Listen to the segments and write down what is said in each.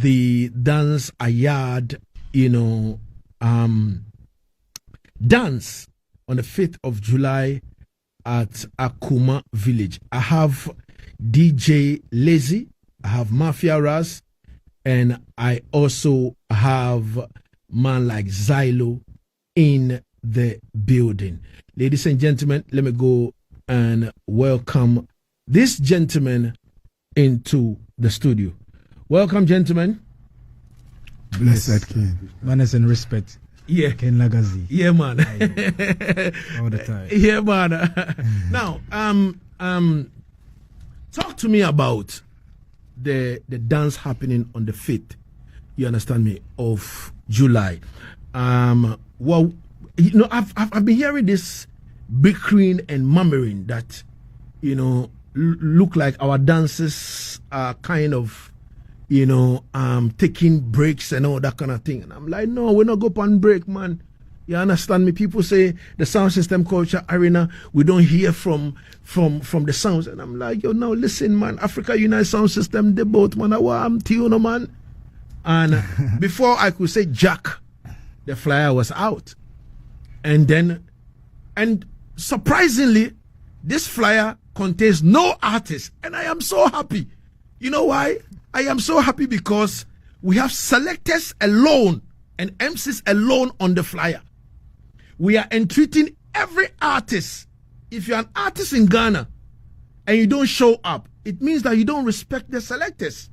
the dance Yaad, dance on the 5th of July at Akuma village. I have DJ Lagazee, I have Mafia Ras, and I also have man like Zylo in the building. Ladies and gentlemen, let me go and welcome this gentleman into the studio. Welcome, gentlemen. Blessed King. Manners and respect. Yeah. Ken Lagazee. Yeah, man. All the time. Yeah, man. Now, talk to me about the dance happening on the 5th, you understand me, of July. Well, I've been hearing this bickering and murmuring that, look like our dances are kind of, taking breaks and all that kind of thing. And I'm like, no, we're not going on break, man. You understand me? People say the sound system culture arena, we don't hear from the sounds. And I'm like, yo, now listen, man, Africa United Sound System, they both, man, I'm Tiono, man. And before I could say Jack, the flyer was out. And surprisingly, this flyer contains no artist. And I am so happy. You know why? I am so happy because we have selectors alone and MCs alone on the flyer. We are entreating every artist. If you're an artist in Ghana and you don't show up, it means that you don't respect the selectors.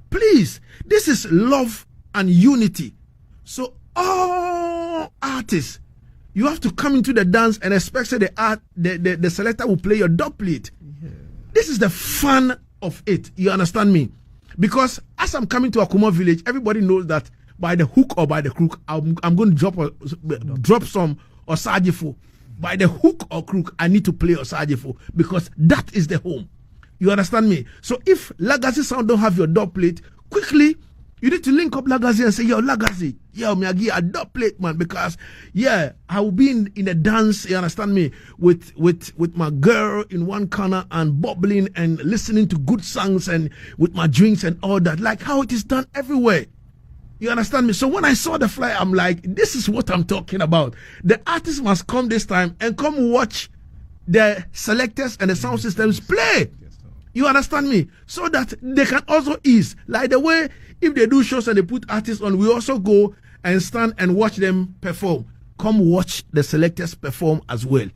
Please, this is love and unity. So all artists, you have to come into the dance and expect that the selector will play your dub plate. Yeah. This is the fun of it. You understand me? Because as I'm coming to Akuma village, everybody knows that by the hook or by the crook, I'm going to drop some Osajifo. By the hook or crook, I need to play Osajifo because that is the home. You understand me? So if Lagazee Sound don't have your dub plate, quickly, you need to link up Lagazee and say, yo, Lagazee, yo, me I give a dub plate, man, because, yeah, I will be in a dance, you understand me, with my girl in one corner and bubbling and listening to good songs and with my drinks and all that, like how it is done everywhere. You understand me? So when I saw the flyer, I'm like, this is what I'm talking about. The artists must come this time and come watch the selectors and the sound systems play. You understand me? So that they can also ease. Like the way, if they do shows and they put artists on, we also go and stand and watch them perform. Come watch the selectors perform as well.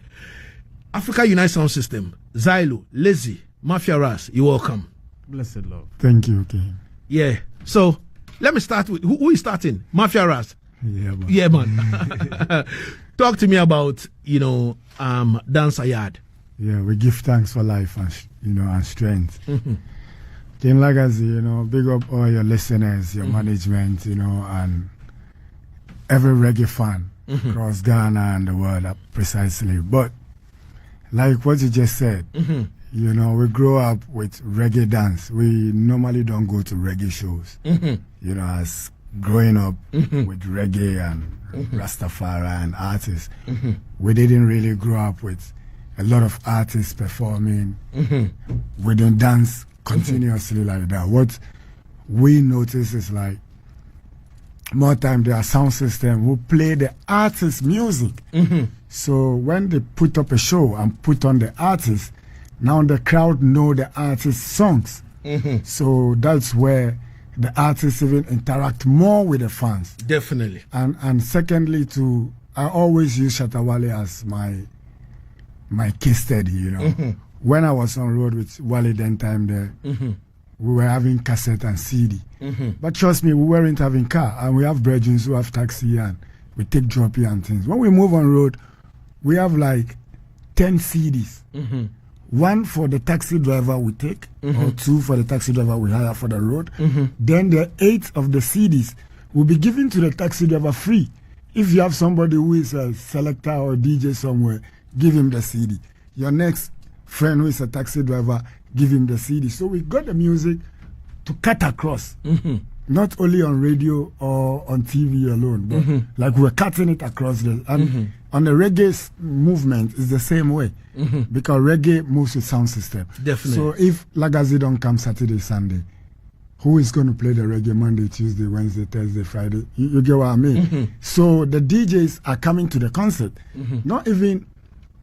Africa United Sound System, Zylo, Lagazee, Mafia Ras, you're welcome. Blessed Lord. Thank you, King. Yeah. So let me start with who is starting? Mafia Ras. Yeah, man. Yeah, man. Talk to me about dance Yaad. Yeah, we give thanks for life and strength. King Lagazee, big up all your listeners, your management, and every reggae fan across Ghana and the world, precisely. But like what you just said, we grow up with reggae dance. We normally don't go to reggae shows. As growing up with reggae and Rastafari and artists, we didn't really grow up with a lot of artists performing. We don't dance continuously like that. What we notice is like more time their sound system will play the artist's music. So when they put up a show and put on the artist, now the crowd know the artist's songs. So that's where the artists even interact more with the fans. Definitely. And secondly, I always use Shatawale as my case study, When I was on road with Wale then time there, we were having cassette and CD. But trust me, we weren't having car. And we have brethren who have taxi and we take droppy and things. When we move on road, we have like 10 CDs. One for the taxi driver we take, or 2 for the taxi driver we hire for the road. Then the 8 of the CDs will be given to the taxi driver free. If you have somebody who is a selector or DJ somewhere, give him the CD. Your next friend who is a taxi driver, give him the CD. So we got the music to cut across, not only on radio or on TV alone, but like we're cutting it across on the reggae movement is the same way, because reggae moves with sound system. Definitely. So if Lagazee don't come Saturday, Sunday, who is going to play the reggae Monday, Tuesday, Wednesday, Thursday, Friday. You get what I mean? So the DJs are coming to the concert. Not even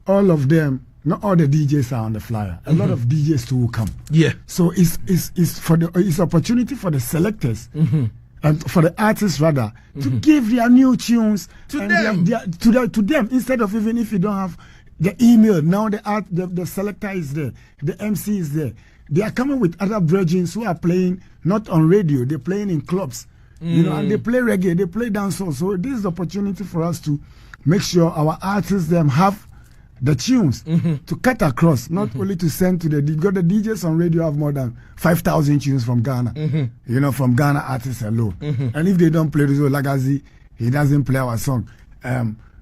all of them, not all the DJs are on the flyer. A lot of DJs too will come. Yeah. So it's opportunity for the selectors and for the artists rather to give their new tunes to them. To them, instead of even if you don't have the email. Now the selector is there, the MC is there. They are coming with other brethren who are playing not on radio, they're playing in clubs. You know, and they play reggae, they play dancehall. So this is the opportunity for us to make sure our artists them have the tunes to cut across, not only to send to because the DJs on radio have more than 5,000 tunes from Ghana. You know, from Ghana artists alone. And if they don't play this, Lagazee, he doesn't play our song.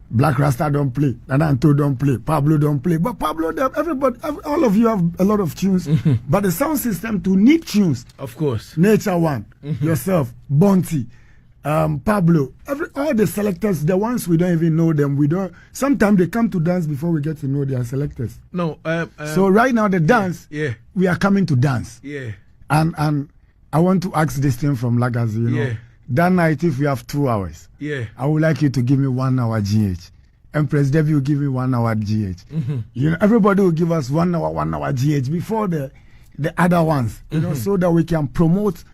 Black Rasta don't play, Nananto don't play, Pablo don't play. But Pablo, everybody, all of you have a lot of tunes. But the sound system to need tunes. Of course. Nature One, yourself, Bonti, Pablo, all the selectors, the ones we don't even know them, we don't. Sometimes they come to dance before we get to know their selectors. No. So right now the dance, we are coming to dance. Yeah. And I want to ask this thing from Lagazee, you know. That night, if we have 2 hours, I would like you to give me 1 hour GH. Empress Debbie will give me 1 hour GH. You know, everybody will give us 1 hour GH before the other ones. You know, so that we can promote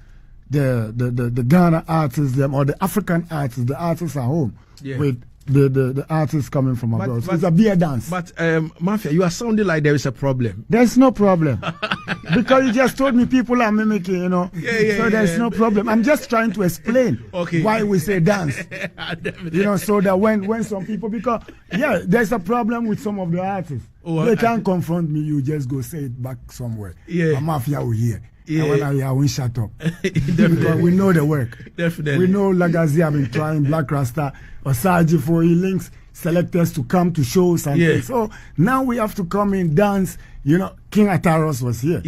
the Ghana artists, them or the African artists, the artists at home with the artists coming from abroad. So it's a beer dance. But Mafia, you are sounding like there is a problem. There's no problem. Because you just told me people are mimicking, you know. So there's no problem. I'm just trying to explain why we say dance. You know, so that when some people, because there's a problem with some of the artists. They can't confront me, you just go say it back somewhere. Mafia will hear. And when I won't shut up. Because we know the work. Definitely. We know Lagazee have been trying, Black Rasta, Asaase for he links selectors to come to shows and things. So now we have to come in, dance. You know, King Ataros was here.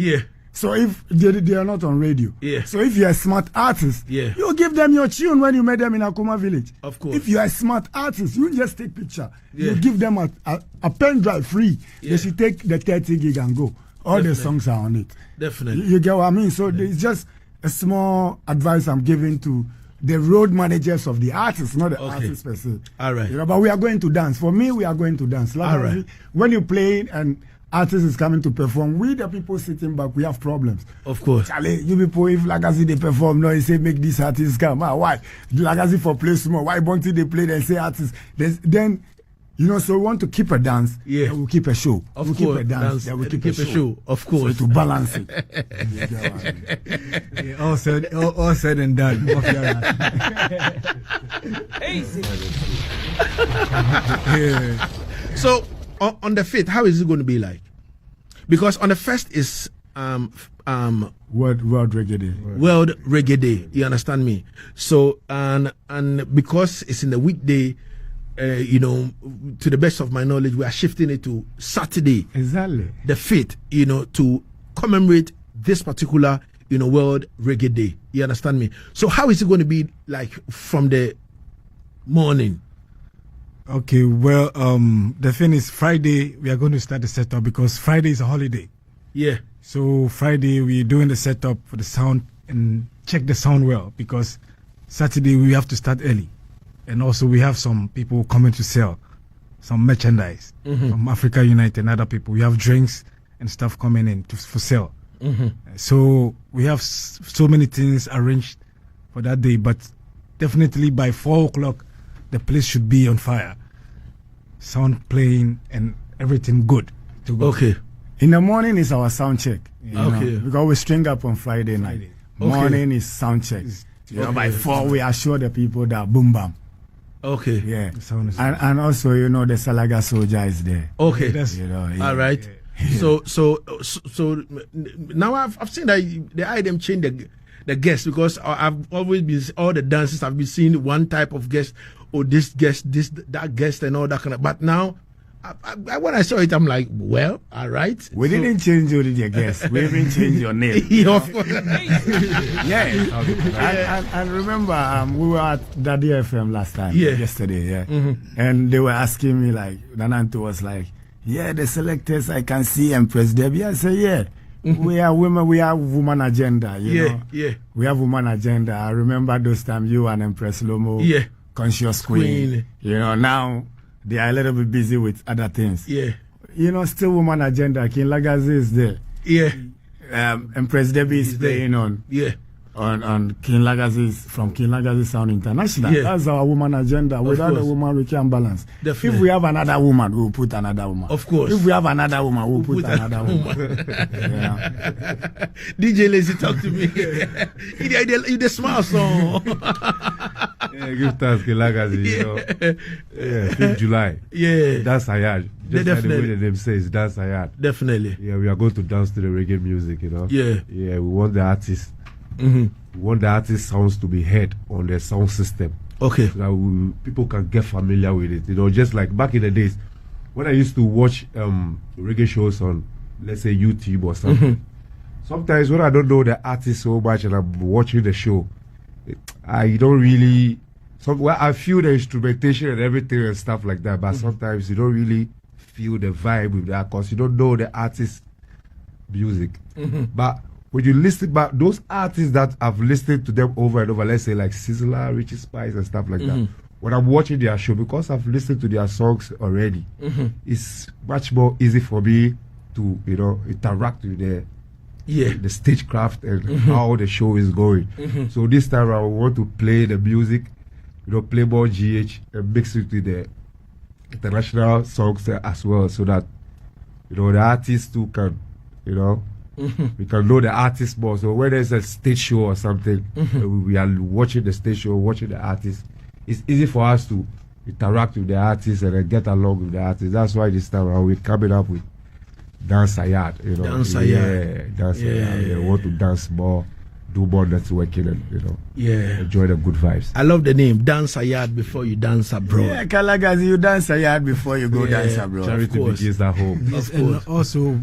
So if they are not on radio. So if you're a smart artist, you give them your tune when you met them in Akuma village. Of course. If you're a smart artist, you just take picture. You give them a pen drive free. They should take the 30 gig and go. All the songs are on it. Definitely. You get what I mean? So it's just a small advice I'm giving to the road managers of the artists, not the artists per se. All right. You know, but we are going to dance. For me, we are going to dance. Like all right. When you play and artist is coming to perform, we the people sitting back, we have problems. Of course. Charlie, you people, if Lagazee they perform, no, you say make these artists come. Why? Lagazee for play small. Why Bonti they play, they say artists. Then, you know, so we want to keep a dance. We'll keep a show. Of we'll course. Keep a dance. We'll keep a show. Of course. So to balance it. All said and done. So on the 5th, how is it going to be like? Because on the 1st is World Reggae Day. World Reggae Day. You understand me? So and because it's in the weekday. You know, to the best of my knowledge, we are shifting it to Saturday. Exactly. The 5th, you know, to commemorate this particular, you know, World Reggae Day. You understand me? So how is it going to be like from the morning? Okay, well, the thing is Friday, we are going to start the setup because Friday is a holiday. Yeah. So Friday, we're doing the setup for the sound and check the sound well because Saturday, we have to start early. And also we have some people coming to sell some merchandise from Africa Unite and other people. We have drinks and stuff coming in for sale. So we have so many things arranged for that day. But definitely by 4 o'clock, the place should be on fire. Sound playing and everything good to go. Okay. In the morning is our sound check. Okay. Because we string up on Friday night. Morning is sound check. You know, by 4 we assure the people that boom bam. Okay. Yeah. And also, you know, the Salaga soldier is there. Okay. You know, all right. Yeah. So now I've seen that the item change the guest because I've always been all the dances I've been seeing one type of guest or this guest, that guest and all that kind of. But now when I saw it, I'm like, well, all right. We didn't change your guest. We didn't change your name. Of course. And remember, we were at Daddy FM last time, yesterday, and they were asking me, like, Nananto was like, the selectors I can see Empress Debbie. I said, We are women. We have woman agenda. You know? Yeah. We have woman agenda. I remember those times you and Empress Lomo. Yeah. Conscious Queen. You know, now they are a little bit busy with other things. Yeah. You know, still woman agenda. King Lagazee is there. Yeah. Empress Debbie is playing on. Yeah. On King Lagazee, from King Lagazee Sound International. Yeah. That's our woman agenda. Without a woman, we can't balance. Definitely. If we have another woman, we'll put another woman. Of course. If we have another woman, we'll put another woman. DJ Lazy, talk to me. He the smile song. Yeah, give thanks, King Lagazee. You know. Yeah, 5th July. Yeah. Dance Yaad. Just like the way the name says, Dance Yaad. Definitely. Yeah, we are going to dance to the reggae music, you know. Yeah. Yeah, we want the artists. Mm-hmm. We want the artist sounds to be heard on the sound system. Okay. So that people can get familiar with it. You know, just like back in the days when I used to watch reggae shows on, let's say, YouTube or something. Sometimes when I don't know the artist so much and I'm watching the show, I don't really. I feel the instrumentation and everything and stuff like that, but sometimes you don't really feel the vibe with that because you don't know the artist's music. But when you listen back, those artists that I've listened to them over and over, let's say like Sizzler, Richie Spice and stuff like that, when I'm watching their show, because I've listened to their songs already, it's much more easy for me to, you know, interact with the stagecraft and how the show is going. So this time I want to play the music, you know, play more GH and mix it with the international songs as well, so that, you know, the artists too can, you know, we can know the artist more. So when there's a stage show or something, we are watching the stage show, watching the artist, it's easy for us to interact with the artist and then get along with the artist. That's why this time we're coming up with Dance Yaad, you know. Dance Yaad. Yeah, Dance Yaad. Yeah, want to dance more, do more networking and, you know, enjoy the good vibes. I love the name, Dance Yaad before you dance abroad. Yeah, Kalagazi, you dance Yaad before you go dance abroad. Charity begins at home. Yes, and also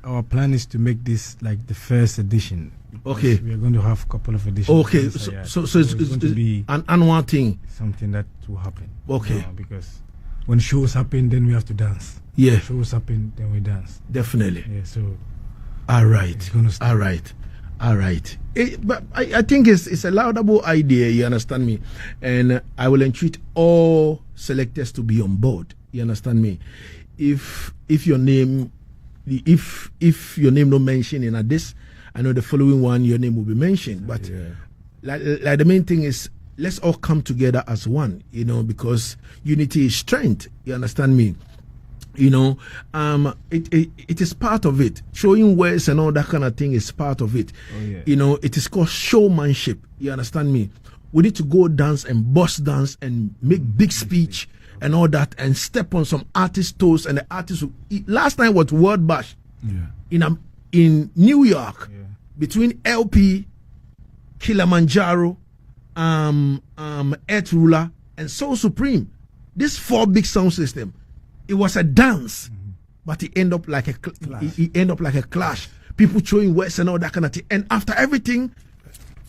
our plan is to make this like the first edition. Okay. We are going to have a couple of editions. Okay, so it's going to be an annual thing. Something that will happen. Okay. Because when shows happen, then we have to dance. Yeah. Shows happen, then we dance. Definitely. Yeah, so. All right. All right. But I think it's a laudable idea, you understand me? And I will entreat all selectors to be on board, you understand me? If your name not mentioned in this, I know the following one your name will be mentioned. But like the main thing is, let's all come together as one, you know, because unity is strength, you understand me? You know, it is part of it. Showing ways and all that kind of thing is part of it. You know, it is called showmanship. You understand me? We need to go dance and bust dance and make big speech and all that and step on some artist toes, and the artists will eat. Last time was World Bash in New York between LP, Kilimanjaro, Earth Ruler, and Soul Supreme. This 4 big sound system. It was a dance, but it ended up like a clash. People showing words and all that kind of thing. And after everything,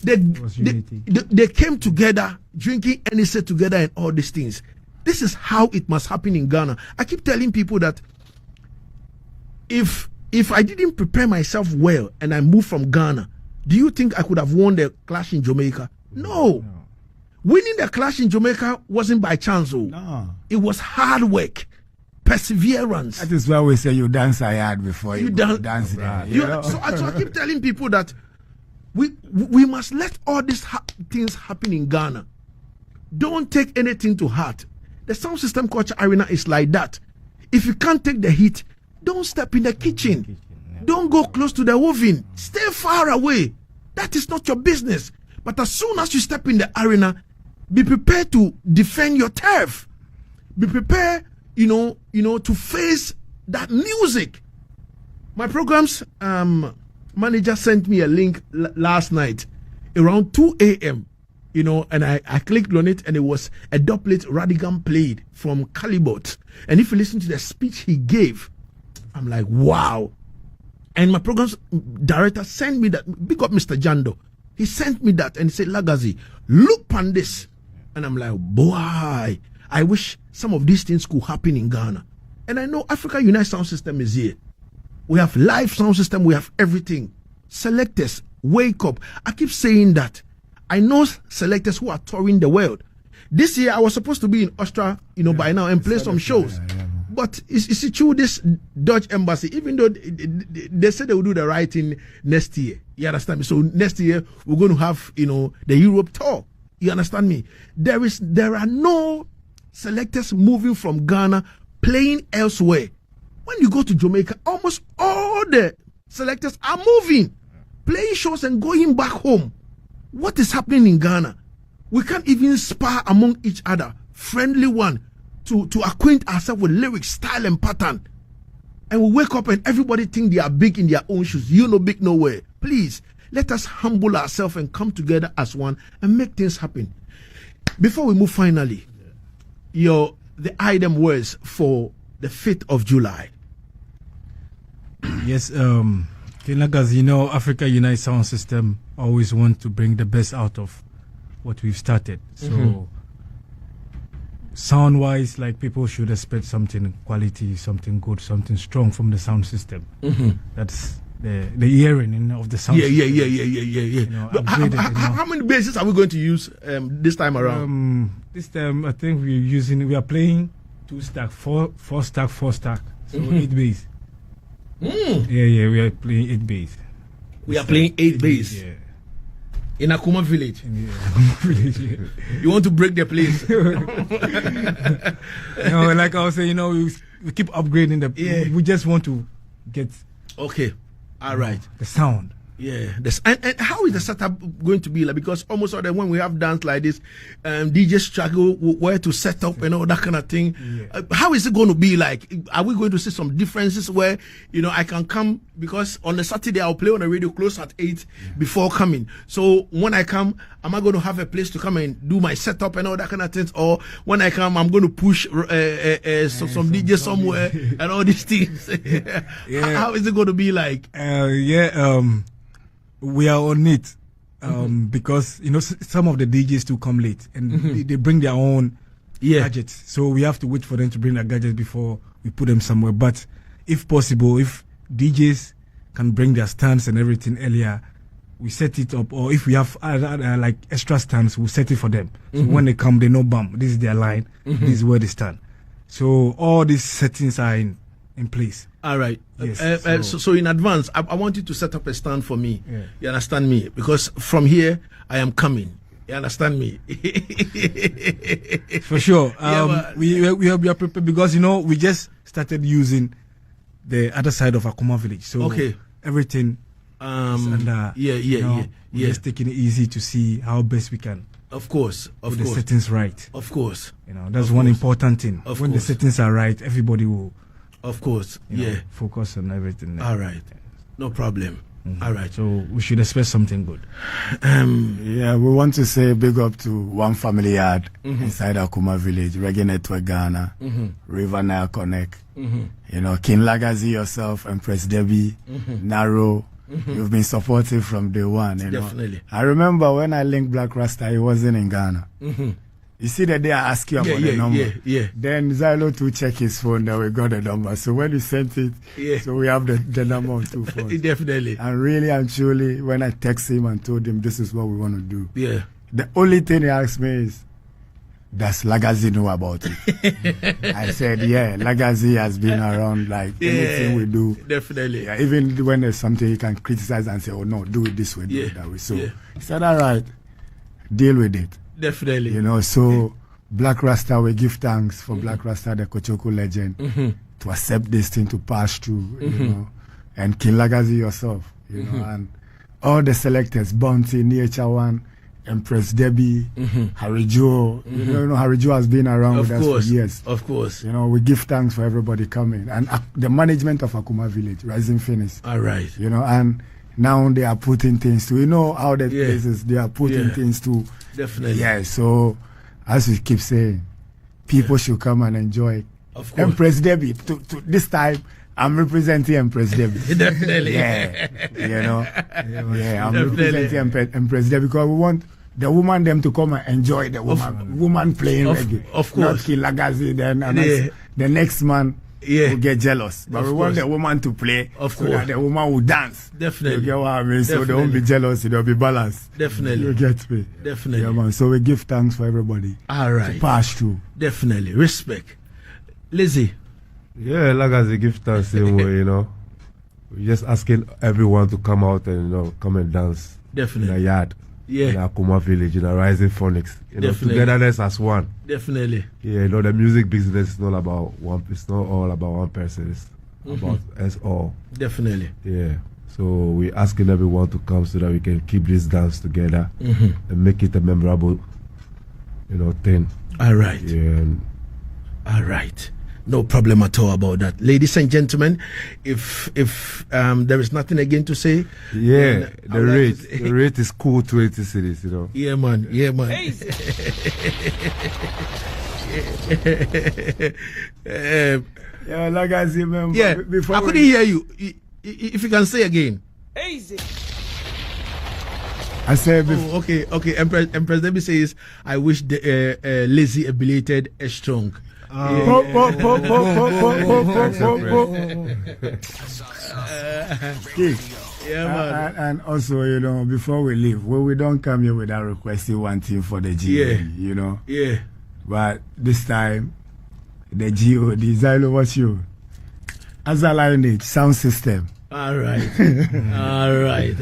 they came together, drinking NSA together and all these things. This is how it must happen in Ghana. I keep telling people that if I didn't prepare myself well and I moved from Ghana, do you think I could have won the clash in Jamaica? No. Winning the clash in Jamaica wasn't by chance. No. It was hard work. Perseverance. That is why we say you dance Yaad before you dance there. So I keep telling people that we must let all these things happen in Ghana. Don't take anything to heart. The sound system culture arena is like that. If you can't take the heat, don't step in the kitchen. Don't go close to the oven. Stay far away. That is not your business. But as soon as you step in the arena, be prepared to defend your turf. Be prepared, you know, to face that music. My program's manager sent me a link last night around 2 a.m. You know, and I clicked on it, and it was a doublet Radigan played from Calibot. And if you listen to the speech he gave, I'm like, wow. And my program's director sent me that. Big up Mr. Jando. He sent me that and he said, Lagazee, look on this. And I'm like, boy, I wish some of these things could happen in Ghana. And I know Africa United Sound System is here. We have live sound system. We have everything. Selectors, wake up. I keep saying that. I know selectors who are touring the world. This year, I was supposed to be in Austria, by now and play some shows. But it's true, this Dutch embassy, even though they said they will do the right thing next year. You understand me? So next year, we're going to have, the Europe tour. You understand me? There are no selectors moving from Ghana, playing elsewhere. When you go to Jamaica, almost all the selectors are moving, playing shows and going back home. What is happening in Ghana? We can't even spar among each other, friendly one, to acquaint ourselves with lyrics, style, and pattern. And we wake up and everybody think they are big in their own shoes. You know, big nowhere. Please, let us humble ourselves and come together as one and make things happen. Before we move finally, the item words for the 5th of July. Yes, Lagazee, Africa Unite Sound System always want to bring the best out of what we've started. So, sound-wise, like, people should expect something quality, something good, something strong from the sound system. That's the hearing of the sound system. Yeah. But how many basses are we going to use this time around? This time, I think we are playing 2-stack, 4-stack, 4-stack. So 8 bass. Yeah, we are playing 8 bass. We are playing 8 bass. Yeah. In Akuma village. Yeah. You want to break the place. Like I was saying, we keep upgrading we just want to get okay. All right. The sound. Yeah. And how is the setup going to be like? Because almost all the when we have dance like this, DJs struggle where to set up and all that kind of thing. Yeah. How is it going to be like? Are we going to see some differences where I can come, because on the Saturday I'll play on the radio close at 8 before coming. So when I come, am I going to have a place to come and do my setup and all that kind of things? Or when I come, I'm going to push some DJ somewhere and all these things. Yeah. How is it going to be like? We are on it because some of the DJs do come late and they bring their own gadgets. So we have to wait for them to bring their gadgets before we put them somewhere. But if possible, if DJs can bring their stands and everything earlier, we set it up. Or if we have like extra stands, we'll set it for them. So when they come, they know, bam, this is their line. This is where they stand. So all these settings are in place. All right. Yes, so in advance, I want you to set up a stand for me. Yeah. You understand me? Because from here, I am coming. You understand me? For sure. We are prepared because, we just started using the other side of Akuma village. So everything is under, we're just taking it easy to see how best we can. Of course. Put the settings right. Of course. That's one important thing. When the settings are right, everybody will. Of course, focus on everything. All right, no problem. All right, so we should expect something good. We want to say big up to One Family Yaad inside Akuma Village, Reggae Network Ghana, River Nile Connect. King Lagazee, yourself, Empress Debbie, Naro. You've been supportive from day one. Definitely. I remember when I linked Black Rasta, he wasn't in Ghana. You see that they are asking about the number. Then Zilo to check his phone, then we got the number. So when he sent it, so we have the number on 2 phones. Definitely. And really and truly, when I text him and told him this is what we want to do, the only thing he asked me is, does Lagazee know about it? I said, Lagazee has been around, like anything we do. Definitely. Even when there's something he can criticize and say, oh no, do it this way, do it that way. So he said, all right, deal with it. Definitely. So Black Rasta, we give thanks for Black Rasta, the Kochoko legend, to accept this thing to pass through, and King Lagazee yourself, and all the selectors, Bounty, NH1, Empress Debbie, Harry Joe. Harry Joe has been around with us for years. Of course. We give thanks for everybody coming. And the management of Akuma Village, Rising Phoenix. All right. And now they are putting things to, how the places, they are putting things to. Definitely. Yeah, so as we keep saying, people should come and enjoy. Of course. Empress Debbie, to this time, I'm representing Empress Debbie. Definitely. I'm representing Empress Debbie because we want the woman them to come and enjoy the woman playing reggae. Of course. Not King Lagazee then. And the next man will get jealous. But Of we want course. the woman to play Of so course. that the woman will dance. Definitely. You get what I mean? So they Definitely. won't be jealous, they'll be balanced. Definitely. You get me? Definitely. Yeah, man. So we give thanks for everybody. All right. To pass through. Definitely. Respect. Lizzie. Yeah, Lagazee give thanks same way, you know. We're just asking everyone to come out and, you know, come and dance in Definitely. a Yaad. Yeah. In Akuma village, in a rising Phoenix. You know, Definitely. togetherness as one. Definitely. Yeah, you know, the music business is not about one. It's not all about one person. It's about us all. Definitely. Yeah. So we're asking everyone to come so that we can keep this dance together and make it a memorable, you know, thing. All right. Yeah. And All right. No problem at all about that. Ladies and gentlemen, if there is nothing again to say. yeah, then I would like to say- the rate is cool 20 cities, you know. Yeah, man. Yeah, man. Yeah, like I say, man. Yeah. Before I couldn't hear you. If you can say again. I said before. Oh, okay, okay. Empress Debbie says, I wish the Lizzie a belated a strong. Pop, pop, pop, pop, pop, pop, pop, pop, pop. Okay. Yeah, man. And also, you know, before we leave, we don't come here without requesting one thing for the GOD, Yeah. you know. Yeah. But this time, the GOD, Zilo, what's you? As a lineage, sound system. All right. All right.